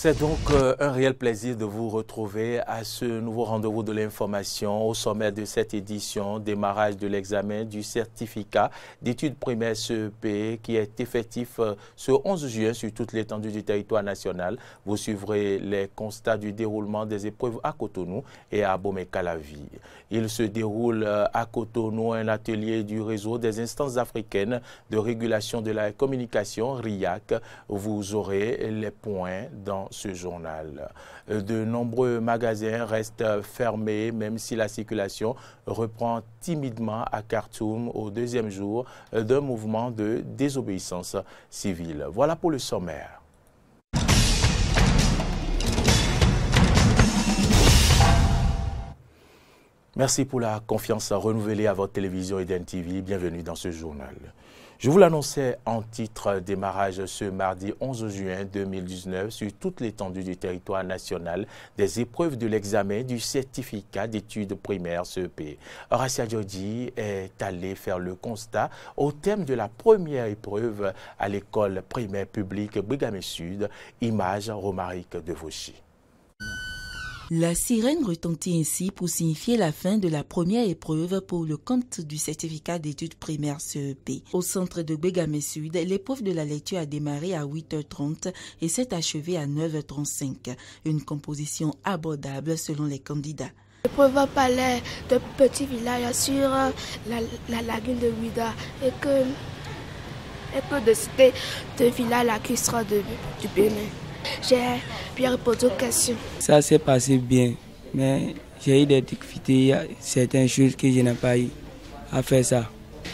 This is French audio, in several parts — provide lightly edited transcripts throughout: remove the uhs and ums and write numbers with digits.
C'est donc un réel plaisir de vous retrouver à ce nouveau rendez-vous de l'information au sommet de cette édition, démarrage de l'examen du certificat d'études primaires CEP qui est effectif ce 11 juin sur toute l'étendue du territoire national. Vous suivrez les constats du déroulement des épreuves à Cotonou et à Abomey-Calavi. Il se déroule à Cotonou un atelier du réseau des instances africaines de régulation de la communication, RIAC. Vous aurez les points dans ce journal. De nombreux magasins restent fermés, même si la circulation reprend timidement à Khartoum au deuxième jour d'un mouvement de désobéissance civile. Voilà pour le sommaire. Merci pour la confiance renouvelée à votre télévision Eden TV. Bienvenue dans ce journal. Je vous l'annonçais en titre, démarrage ce mardi 11 juin 2019 sur toute l'étendue du territoire national des épreuves de l'examen du certificat d'études primaires CEP. Horacia Djodji est allé faire le constat au thème de la première épreuve à l'école primaire publique Bougamé Sud, image Romaric de Vauchy. La sirène retentit ainsi pour signifier la fin de la première épreuve pour le compte du certificat d'études primaires CEP. Au centre de Bougamé Sud, l'épreuve de la lecture a démarré à 8h30 et s'est achevée à 9h35. Une composition abordable selon les candidats. L'épreuve parlait de petits villages sur la lagune de Ouida et que de citer de villages lacustres du Bénin. J'ai bien répondu aux questions. Ça s'est passé bien, mais j'ai eu des difficultés, certaines choses que je n'ai pas eu à faire ça.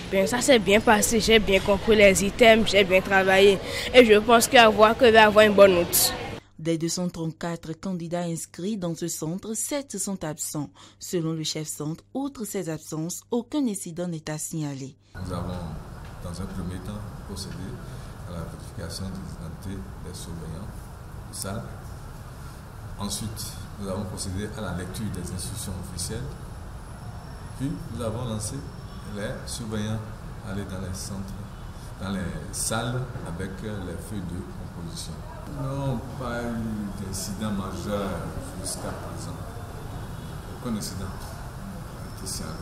Bien, ça s'est bien passé, j'ai bien compris les items, j'ai bien travaillé et je pense que je vais avoir une bonne note. Des 234 candidats inscrits dans ce centre, 7 sont absents. Selon le chef-centre, outre ces absences, aucun incident n'est à signaler. Nous avons, dans un premier temps, procédé à la vérification des identités des surveillants. Salle. Ensuite, nous avons procédé à la lecture des instructions officielles. Puis, nous avons lancé les surveillants aller dans les centres, dans les salles avec les feuilles de composition. Nous n'avons pas eu d'incident majeur jusqu'à présent. Aucun incident n'a été signalé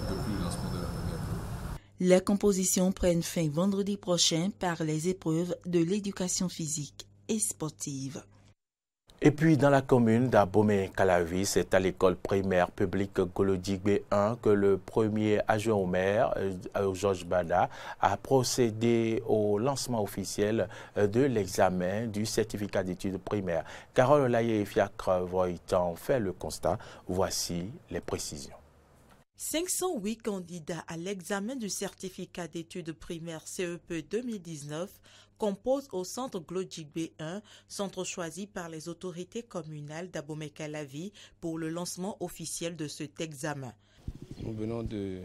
depuis le lancement de la première épreuve. Les compositions prennent fin vendredi prochain par les épreuves de l'éducation physique et sportive. Et puis dans la commune d'Abomey-Calavi, c'est à l'école primaire publique Golodigbe 1 que le premier adjoint au maire, Georges Bada, a procédé au lancement officiel de l'examen du certificat d'études primaires. Carole Laye et Fiacre Voitan fait le constat. Voici les précisions. 508 candidats à l'examen du certificat d'études primaires CEP 2019 composent au centre Golodigbe 1, centre choisi par les autorités communales d'Abomey-Calavi pour le lancement officiel de cet examen. Nous venons de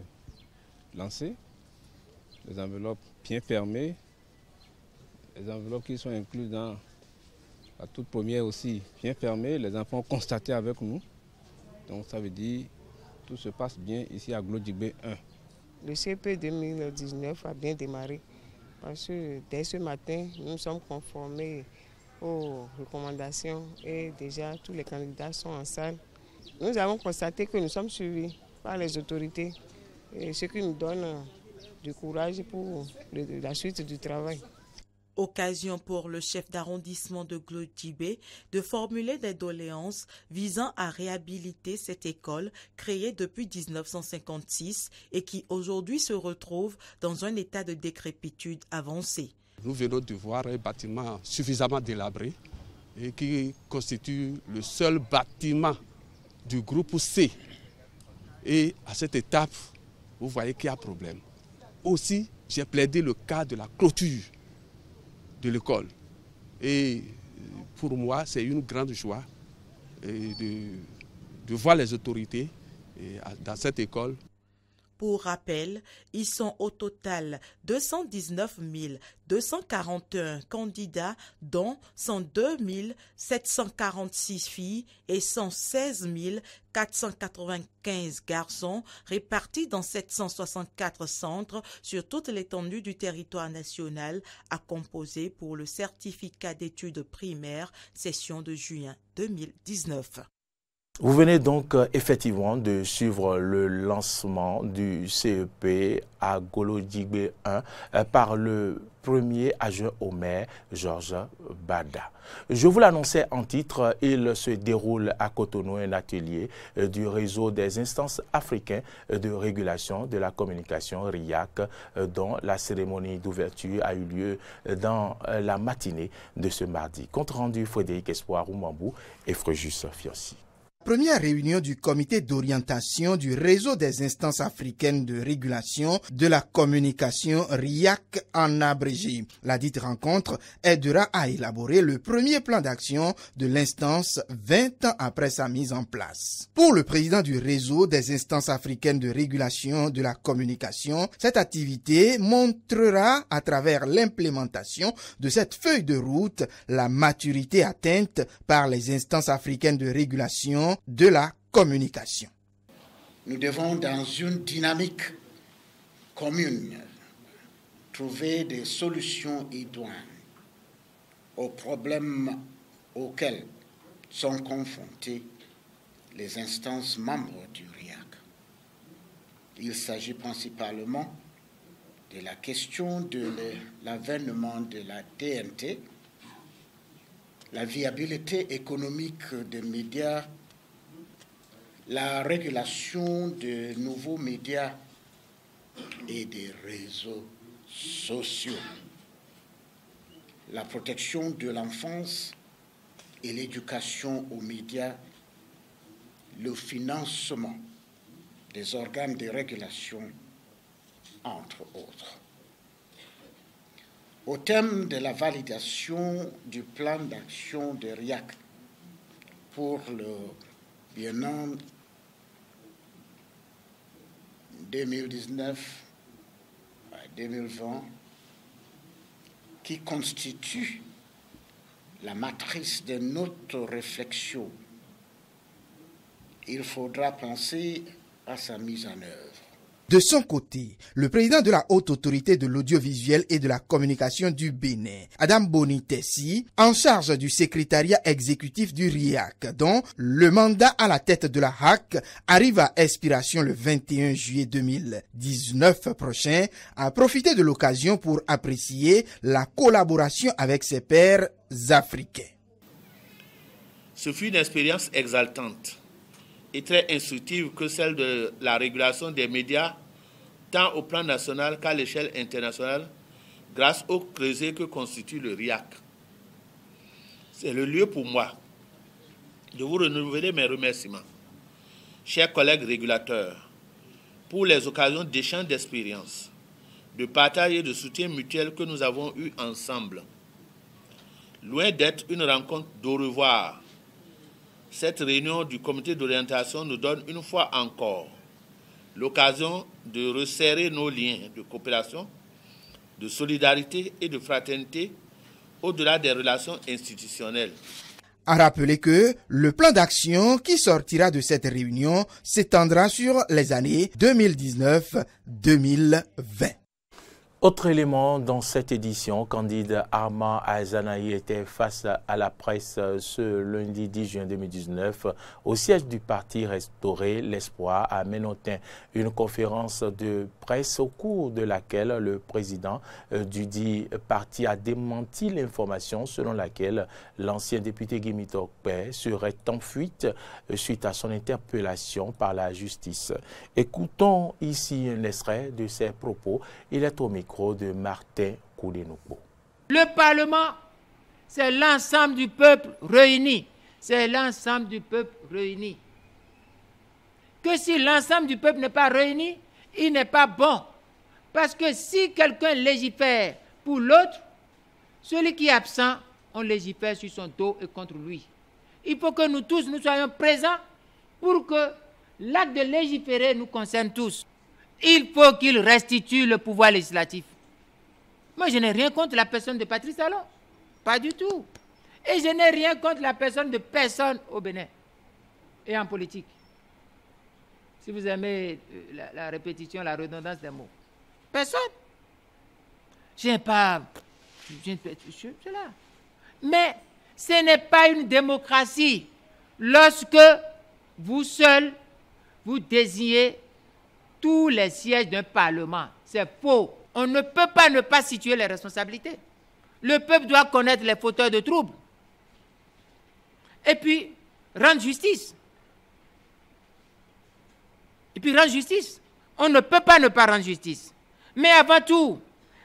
lancer les enveloppes bien fermées, les enveloppes qui sont incluses dans la toute première aussi bien fermées, les enfants ont constaté avec nous. Donc ça veut dire tout se passe bien ici à Golodigbe 1. Le CEP 2019 a bien démarré parce que dès ce matin, nous sommes conformés aux recommandations et déjà tous les candidats sont en salle. Nous avons constaté que nous sommes suivis par les autorités, et ce qui nous donne du courage pour la suite du travail. Occasion pour le chef d'arrondissement de Golodigbe de formuler des doléances visant à réhabiliter cette école créée depuis 1956 et qui aujourd'hui se retrouve dans un état de décrépitude avancée. Nous venons de voir un bâtiment suffisamment délabré et qui constitue le seul bâtiment du groupe C. Et à cette étape, vous voyez qu'il y a problème. Aussi, j'ai plaidé le cas de la clôture de l'école. Et pour moi, c'est une grande joie de voir les autorités dans cette école. Pour rappel, ils sont au total 219 241 candidats, dont 102 746 filles et 116 495 garçons, répartis dans 764 centres sur toute l'étendue du territoire national, à composer pour le certificat d'études primaires, session de juin 2019. Vous venez donc effectivement de suivre le lancement du CEP à Golo-Djigbe 1 par le premier adjoint au maire, Georges Bada. Je vous l'annonçais en titre, il se déroule à Cotonou un atelier du réseau des instances africains de régulation de la communication RIAC, dont la cérémonie d'ouverture a eu lieu dans la matinée de ce mardi. Compte rendu Frédéric Espoir Oumambou et Fréjus Fiossi. Première réunion du comité d'orientation du réseau des instances africaines de régulation de la communication RIAC en abrégé. La dite rencontre aidera à élaborer le premier plan d'action de l'instance 20 ans après sa mise en place. Pour le président du réseau des instances africaines de régulation de la communication, cette activité montrera à travers l'implémentation de cette feuille de route la maturité atteinte par les instances africaines de régulation de la communication. Nous devons, dans une dynamique commune, trouver des solutions idoines aux problèmes auxquels sont confrontées les instances membres du RIAC. Il s'agit principalement de la question de l'avènement de la TNT, la viabilité économique des médias, la régulation de nouveaux médias et des réseaux sociaux, la protection de l'enfance et l'éducation aux médias, le financement des organes de régulation, entre autres. Au thème de la validation du plan d'action de RIAC pour le biennat 2019-2020, qui constitue la matrice de notre réflexion, il faudra penser à sa mise en œuvre. De son côté, le président de la Haute Autorité de l'Audiovisuel et de la Communication du Bénin, Adam Bonitessi, en charge du secrétariat exécutif du RIAC, dont le mandat à la tête de la HAC arrive à expiration le 21 juillet 2019 prochain, a profité de l'occasion pour apprécier la collaboration avec ses pairs africains. Ce fut une expérience exaltante et très instructive que celle de la régulation des médias, tant au plan national qu'à l'échelle internationale, grâce au creuset que constitue le RIAC. C'est le lieu pour moi de vous renouveler mes remerciements, chers collègues régulateurs, pour les occasions d'échange d'expériences, de partage et de soutien mutuel que nous avons eus ensemble. Loin d'être une rencontre d'au revoir, cette réunion du comité d'orientation nous donne une fois encore l'occasion de resserrer nos liens de coopération, de solidarité et de fraternité au-delà des relations institutionnelles. À rappeler que le plan d'action qui sortira de cette réunion s'étendra sur les années 2019-2020. Autre élément dans cette édition, Candide Armand Azanaï était face à la presse ce lundi 10 juin 2019 au siège du parti restauré L'Espoir à Ménotin. Une conférence de presse au cours de laquelle le président du dit parti a démenti l'information selon laquelle l'ancien député Guy Tokpé serait en fuite suite à son interpellation par la justice. Écoutons ici un extrait de ses propos. Il est au micro de Martin Koudenoupo. Le Parlement, c'est l'ensemble du peuple réuni. C'est l'ensemble du peuple réuni. Que si l'ensemble du peuple n'est pas réuni, il n'est pas bon. Parce que si quelqu'un légifère pour l'autre, celui qui est absent, on légifère sur son dos et contre lui. Il faut que nous tous, nous soyons présents pour que l'acte de légiférer nous concerne tous. Il faut qu'il restitue le pouvoir législatif. Moi, je n'ai rien contre la personne de Patrice Talon. Pas du tout. Et je n'ai rien contre la personne de personne au Bénin et en politique. Si vous aimez la répétition, la redondance des mots. Personne. Je n'ai pas... C'est là. Mais ce n'est pas une démocratie lorsque vous seul, vous désignez tous les sièges d'un parlement. C'est faux. On ne peut pas ne pas situer les responsabilités. Le peuple doit connaître les fauteurs de troubles. Et puis, rendre justice. On ne peut pas ne pas rendre justice. Mais avant tout,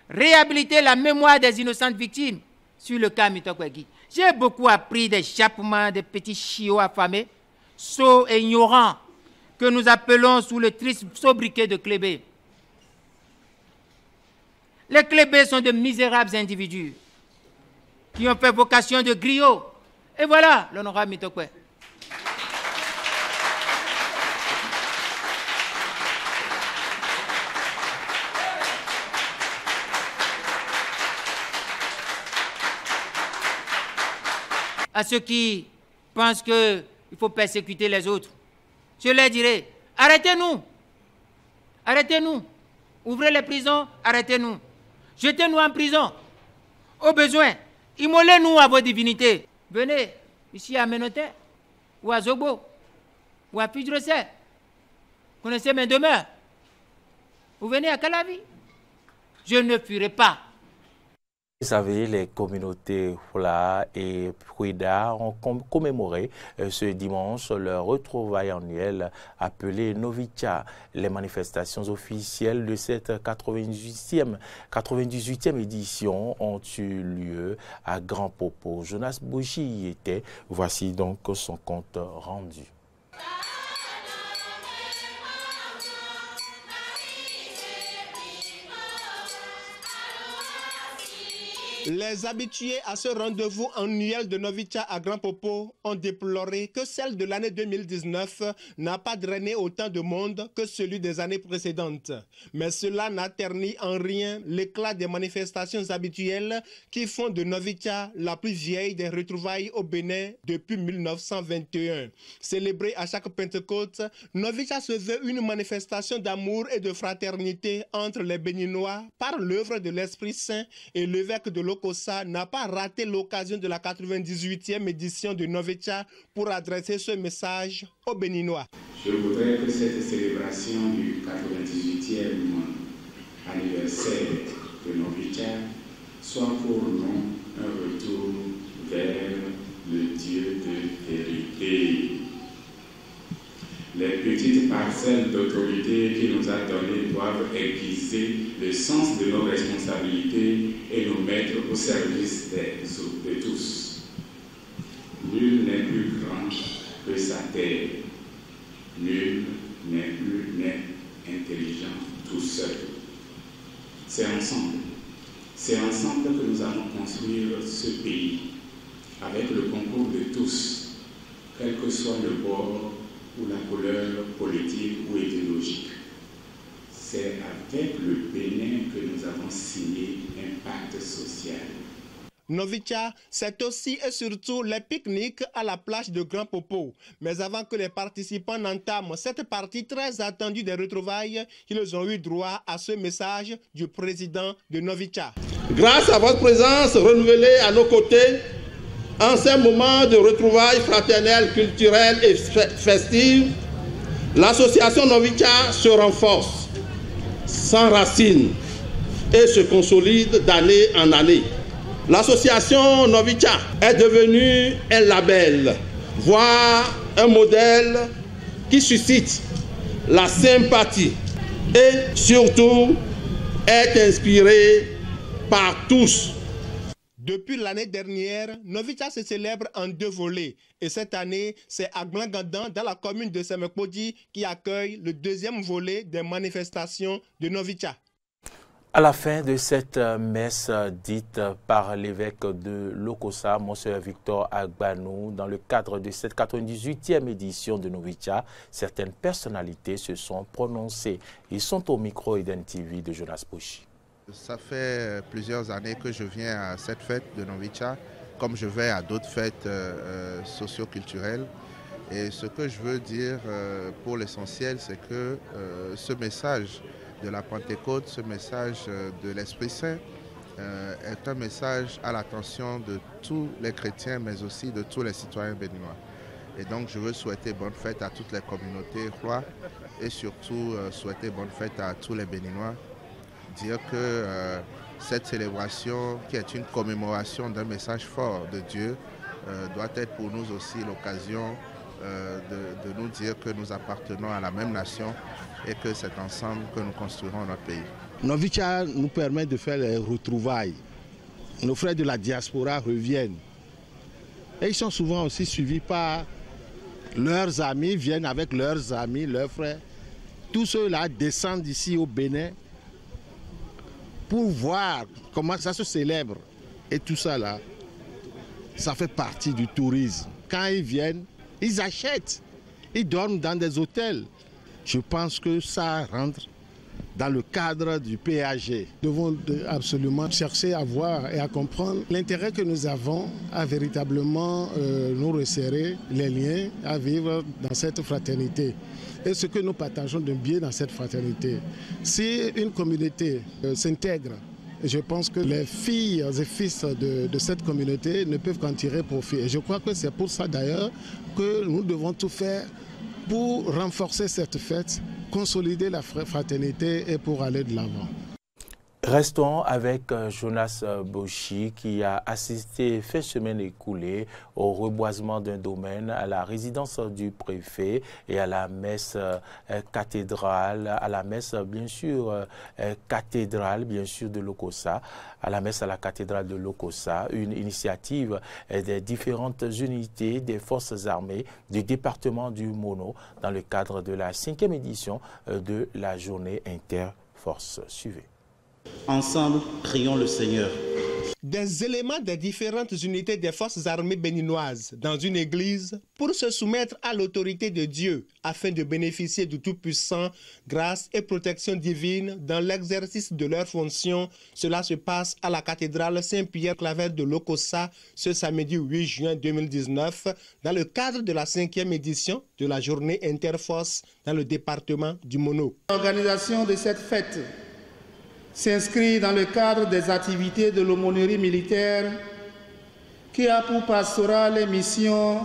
réhabiliter la mémoire des innocentes victimes sur le cas Mitokwegi. J'ai beaucoup appris des échappements des petits chiots affamés, sots et ignorants, que nous appelons sous le triste sobriquet de clébés. Les clébés sont de misérables individus qui ont fait vocation de griots. Et voilà l'honorable Mitokwe. À ceux qui pensent qu'il faut persécuter les autres, je leur dirai, arrêtez-nous. Arrêtez-nous. Ouvrez les prisons, arrêtez-nous. Jetez-nous en prison. Au besoin, immolez-nous à vos divinités. Venez ici à Menoté, ou à Zogbo, ou à Pidrosé. Connaissez mes demeures. Vous venez à Calavi. Je ne fuirai pas. Vous savez, les communautés Fula et Pruida ont commémoré ce dimanche leur retrouvaille annuelle appelée Novicha. Les manifestations officielles de cette 98e édition ont eu lieu à Grand Popo. Jonas Bouchi y était. Voici donc son compte rendu. Les habitués à ce rendez-vous annuel de Novicha à Grand Popo ont déploré que celle de l'année 2019 n'a pas drainé autant de monde que celui des années précédentes. Mais cela n'a terni en rien l'éclat des manifestations habituelles qui font de Novicha la plus vieille des retrouvailles au Bénin depuis 1921. Célébrée à chaque Pentecôte, Novicha se veut une manifestation d'amour et de fraternité entre les Béninois par l'œuvre de l'Esprit Saint, et l'évêque de Lokossa n'a pas raté l'occasion de la 98e édition de Novicha pour adresser ce message aux Béninois. Je voudrais que cette célébration du 98e anniversaire de Novicha soit pour nous un retour vers le Dieu de vérité. Les petites parcelles d'autorité qu'il nous a données doivent aiguiser le sens de nos responsabilités et nous mettre au service de tous. Nul n'est plus grand que sa terre. Nul n'est plus intelligent tout seul. C'est ensemble que nous allons construire ce pays, avec le concours de tous, quel que soit le bord ou la couleur politique ou idéologique. C'est avec le Bénin que nous avons signé un pacte social. Novicha, c'est aussi et surtout les pique-niques à la plage de Grand Popo. Mais avant que les participants n'entament cette partie très attendue des retrouvailles, ils ont eu droit à ce message du président de Novicha. Grâce à votre présence renouvelée à nos côtés, en ces moments de retrouvailles fraternelles, culturelles et festives, l'association Novicha se renforce, s'enracine et se consolide d'année en année. L'association Novicha est devenue un label, voire un modèle qui suscite la sympathie et surtout est inspirée par tous. Depuis l'année dernière, Novicha se célèbre en 2 volets. Et cette année, c'est à Glangandan, dans la commune de Semekpodi, qui accueille le 2e volet des manifestations de Novicha. À la fin de cette messe dite par l'évêque de Lokossa, Monseigneur Victor Agbanou, dans le cadre de cette 98e édition de Novitcha, certaines personnalités se sont prononcées. Ils sont au micro Eden TV de Jonas Bouchi. Ça fait plusieurs années que je viens à cette fête de Novitcha, comme je vais à d'autres fêtes socio-culturelles. Et ce que je veux dire pour l'essentiel, c'est que ce message de la Pentecôte, ce message de l'Esprit Saint est un message à l'attention de tous les chrétiens, mais aussi de tous les citoyens béninois. Et donc je veux souhaiter bonne fête à toutes les communautés rois et surtout souhaiter bonne fête à tous les Béninois. Dire que cette célébration, qui est une commémoration d'un message fort de Dieu, doit être pour nous aussi l'occasion de nous dire que nous appartenons à la même nation et que c'est ensemble que nous construirons notre pays. Novitcha nous permet de faire les retrouvailles. Nos frères de la diaspora reviennent. Et ils sont souvent aussi suivis par leurs amis, viennent avec leurs amis, leurs frères. Tous ceux-là descendent ici au Bénin pour voir comment ça se célèbre. Et tout ça là, ça fait partie du tourisme. Quand ils viennent, ils achètent, ils dorment dans des hôtels. Je pense que ça rentre dans le cadre du PAG. Nous devons absolument chercher à voir et à comprendre l'intérêt que nous avons à véritablement nous resserrer les liens, à vivre dans cette fraternité. Et ce que nous partageons de bien dans cette fraternité. Si une communauté s'intègre, je pense que les filles et fils de cette communauté ne peuvent qu'en tirer profit. Et je crois que c'est pour ça d'ailleurs que nous devons tout faire pour renforcer cette fête, consolider la fraternité et pour aller de l'avant. Restons avec Jonas Bouchi qui a assisté fin semaine écoulée au reboisement d'un domaine, à la résidence du préfet et à la messe cathédrale, à la messe bien sûr cathédrale bien sûr de Lokossa, à la messe à la cathédrale de Lokossa, une initiative des différentes unités des forces armées du département du Mono dans le cadre de la 5e édition de la journée interforce. Suivez. Ensemble, prions le Seigneur. Des éléments des différentes unités des forces armées béninoises dans une église pour se soumettre à l'autorité de Dieu afin de bénéficier du Tout-Puissant, grâce et protection divine dans l'exercice de leurs fonctions. Cela se passe à la cathédrale Saint-Pierre-Claver de Lokossa ce samedi 8 juin 2019 dans le cadre de la 5e édition de la journée interforce dans le département du Mono. L'organisation de cette fête s'inscrit dans le cadre des activités de l'aumônerie militaire qui a pour pastorat les missions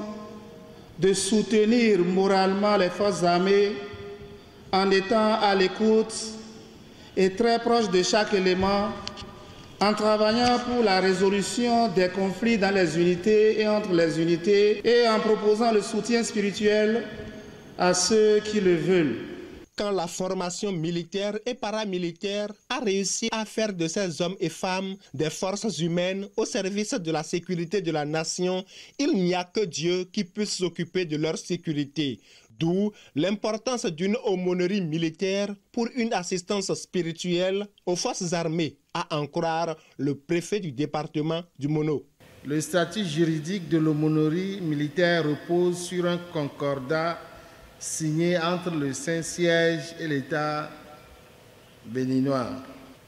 de soutenir moralement les forces armées en étant à l'écoute et très proche de chaque élément, en travaillant pour la résolution des conflits dans les unités et entre les unités et en proposant le soutien spirituel à ceux qui le veulent. Quand la formation militaire et paramilitaire a réussi à faire de ces hommes et femmes des forces humaines au service de la sécurité de la nation, il n'y a que Dieu qui puisse s'occuper de leur sécurité. D'où l'importance d'une aumônerie militaire pour une assistance spirituelle aux forces armées, à en croire le préfet du département du Mono. Le statut juridique de l'aumônerie militaire repose sur un concordat signé entre le Saint-Siège et l'État béninois.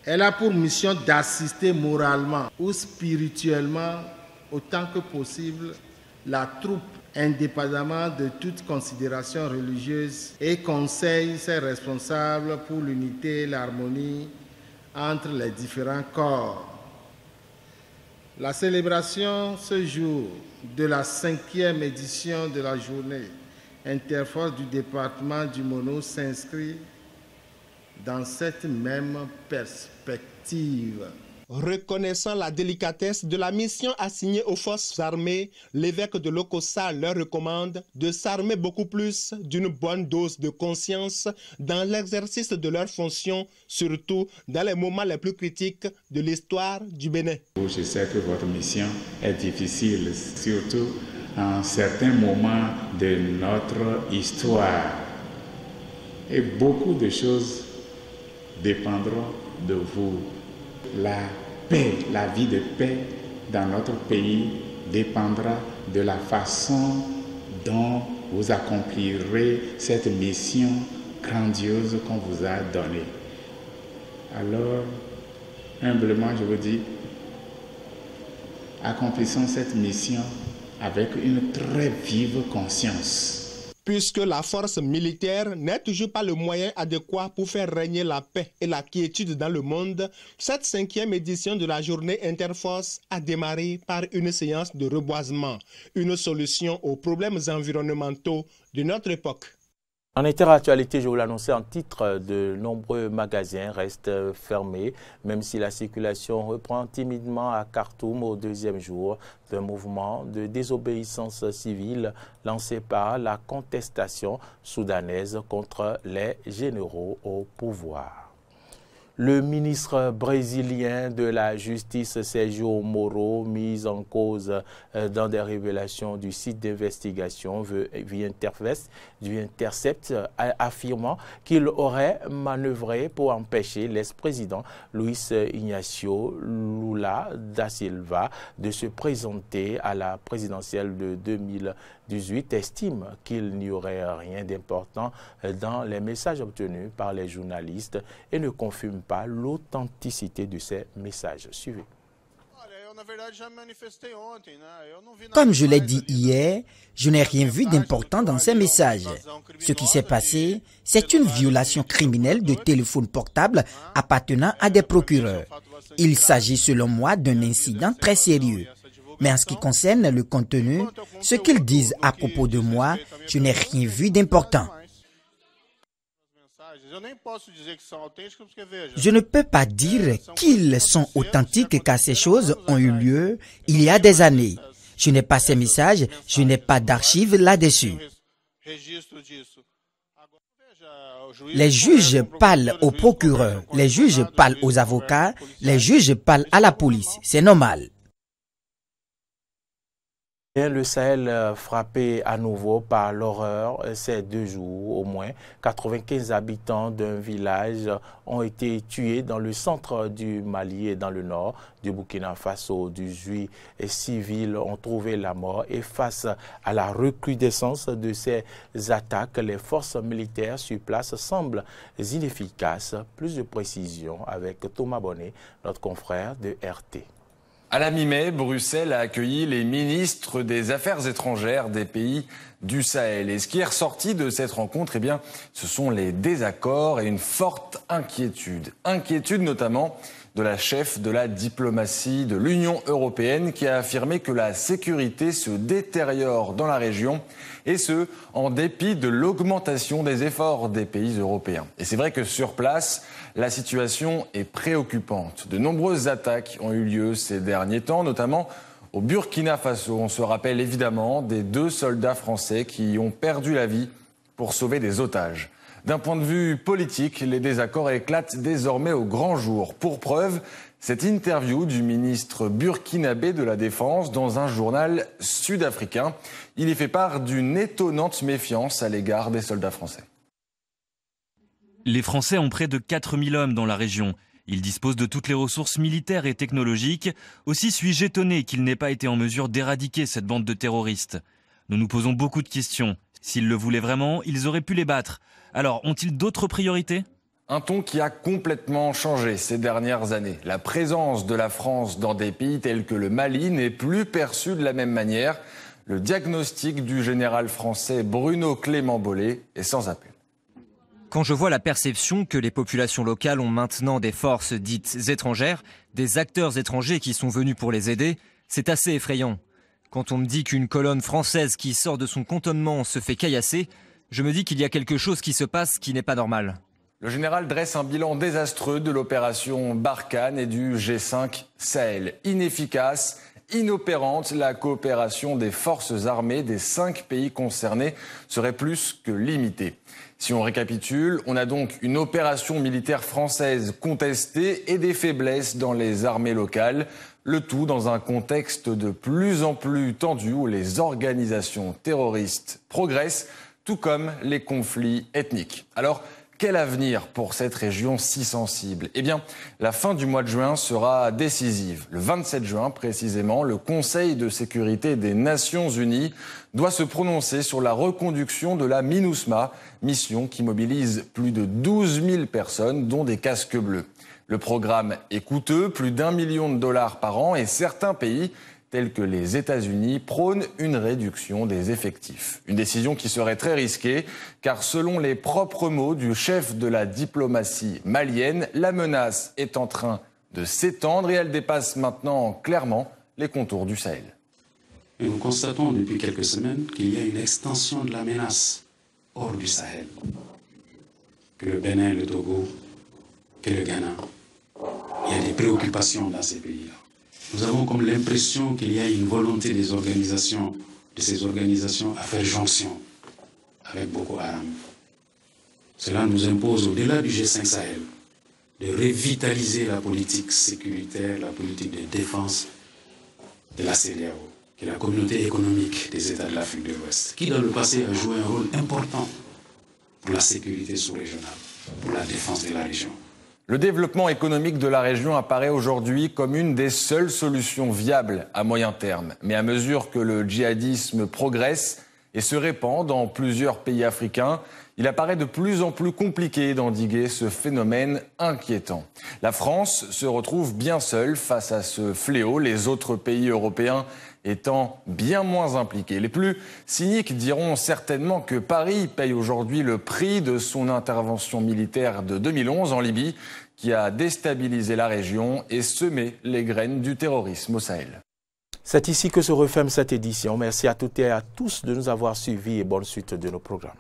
Elle a pour mission d'assister moralement ou spirituellement autant que possible la troupe indépendamment de toute considération religieuse et conseille ses responsables pour l'unité et l'harmonie entre les différents corps. La célébration ce jour de la 5e édition de la journée interforce du département du Mono s'inscrit dans cette même perspective. Reconnaissant la délicatesse de la mission assignée aux forces armées, l'évêque de Lokossa leur recommande de s'armer beaucoup plus d'une bonne dose de conscience dans l'exercice de leurs fonctions, surtout dans les moments les plus critiques de l'histoire du Bénin. Je sais que votre mission est difficile, surtout en certains moments de notre histoire. Et beaucoup de choses dépendront de vous. La paix, la vie de paix dans notre pays dépendra de la façon dont vous accomplirez cette mission grandiose qu'on vous a donnée. Alors, humblement, je vous dis, accomplissons cette mission avec une très vive conscience. Puisque la force militaire n'est toujours pas le moyen adéquat pour faire régner la paix et la quiétude dans le monde, cette 5e édition de la journée Interforce a démarré par une séance de reboisement, une solution aux problèmes environnementaux de notre époque. En interactualité, je vous l'annonçais en titre, de nombreux magasins restent fermés, même si la circulation reprend timidement à Khartoum au 2e jour d'un mouvement de désobéissance civile lancé par la contestation soudanaise contre les généraux au pouvoir. Le ministre brésilien de la Justice, Sérgio Moro, mis en cause dans des révélations du site d'investigation via Intercept, affirmant qu'il aurait manœuvré pour empêcher l'ex-président Luis Ignacio Lula da Silva de se présenter à la présidentielle de 2018, estime qu'il n'y aurait rien d'important dans les messages obtenus par les journalistes et ne confirme pas l'authenticité de ces messages. Suivez. Comme je l'ai dit hier, je n'ai rien vu d'important dans ces messages. Ce qui s'est passé, c'est une violation criminelle de téléphone portable appartenant à des procureurs. Il s'agit selon moi d'un incident très sérieux. Mais en ce qui concerne le contenu, ce qu'ils disent à propos de moi, je n'ai rien vu d'important. Je ne peux pas dire qu'ils sont authentiques car ces choses ont eu lieu il y a des années. Je n'ai pas ces messages, je n'ai pas d'archives là-dessus. Les juges parlent aux procureurs, les juges parlent aux avocats, les juges parlent à la police. C'est normal. Le Sahel frappé à nouveau par l'horreur ces 2 jours. Au moins 95 habitants d'un village ont été tués dans le centre du Mali et dans le nord du Burkina Faso. 18 civils ont trouvé la mort et face à la recrudescence de ces attaques, les forces militaires sur place semblent inefficaces. Plus de précisions avec Thomas Bonnet, notre confrère de RT. À la mi-mai, Bruxelles a accueilli les ministres des Affaires étrangères des pays du Sahel. Et ce qui est ressorti de cette rencontre, eh bien, ce sont les désaccords et une forte inquiétude. Inquiétude notamment de la chef de la diplomatie de l'Union européenne qui a affirmé que la sécurité se détériore dans la région et ce, en dépit de l'augmentation des efforts des pays européens. Et c'est vrai que sur place, la situation est préoccupante. De nombreuses attaques ont eu lieu ces derniers temps, notamment au Burkina Faso. On se rappelle évidemment des 2 soldats français qui ont perdu la vie pour sauver des otages. D'un point de vue politique, les désaccords éclatent désormais au grand jour. Pour preuve, cette interview du ministre burkinabé de la Défense dans un journal sud-africain. Il y fait part d'une étonnante méfiance à l'égard des soldats français. Les Français ont près de 4000 hommes dans la région. Ils disposent de toutes les ressources militaires et technologiques. Aussi suis-je étonné qu'ils n'aient pas été en mesure d'éradiquer cette bande de terroristes. Nous nous posons beaucoup de questions. S'ils le voulaient vraiment, ils auraient pu les battre. Alors, ont-ils d'autres priorités ? Un ton qui a complètement changé ces dernières années. La présence de la France dans des pays tels que le Mali n'est plus perçue de la même manière. Le diagnostic du général français Bruno Clément-Bollet est sans appel. Quand je vois la perception que les populations locales ont maintenant des forces dites étrangères, des acteurs étrangers qui sont venus pour les aider, c'est assez effrayant. Quand on me dit qu'une colonne française qui sort de son cantonnement se fait caillasser, je me dis qu'il y a quelque chose qui se passe qui n'est pas normal. Le général dresse un bilan désastreux de l'opération Barkhane et du G5 Sahel. Inefficace, inopérante, la coopération des forces armées des 5 pays concernés serait plus que limitée. Si on récapitule, on a donc une opération militaire française contestée et des faiblesses dans les armées locales. Le tout dans un contexte de plus en plus tendu où les organisations terroristes progressent, tout comme les conflits ethniques. Alors, Quel avenir pour cette région si sensible? Eh bien, la fin du mois de juin sera décisive. Le 27 juin, précisément, le Conseil de sécurité des Nations Unies doit se prononcer sur la reconduction de la MINUSMA, mission qui mobilise plus de 12 000 personnes, dont des casques bleus. Le programme est coûteux, plus d'1 million de dollars par an, et certains pays, tels que les États-Unis, prônent une réduction des effectifs. Une décision qui serait très risquée, car selon les propres mots du chef de la diplomatie malienne, la menace est en train de s'étendre et elle dépasse maintenant clairement les contours du Sahel. Et nous constatons depuis quelques semaines qu'il y a une extension de la menace hors du Sahel. Que le Bénin, le Togo, que le Ghana, il y a des préoccupations dans ces pays-là. Nous avons comme l'impression qu'il y a une volonté de ces organisations à faire jonction avec Boko Haram. Cela nous impose, au-delà du G5 Sahel, de revitaliser la politique sécuritaire, la politique de défense de la CEDEAO, qui est la communauté économique des États de l'Afrique de l'Ouest, qui dans le passé a joué un rôle important pour la sécurité sous-régionale, pour la défense de la région. Le développement économique de la région apparaît aujourd'hui comme une des seules solutions viables à moyen terme. Mais à mesure que le djihadisme progresse et se répand dans plusieurs pays africains, il apparaît de plus en plus compliqué d'endiguer ce phénomène inquiétant. La France se retrouve bien seule face à ce fléau, les autres pays européens étant bien moins impliqués. Les plus cyniques diront certainement que Paris paye aujourd'hui le prix de son intervention militaire de 2011 en Libye, qui a déstabilisé la région et semé les graines du terrorisme au Sahel. C'est ici que se referme cette édition. Merci à toutes et à tous de nous avoir suivis et bonne suite de nos programmes.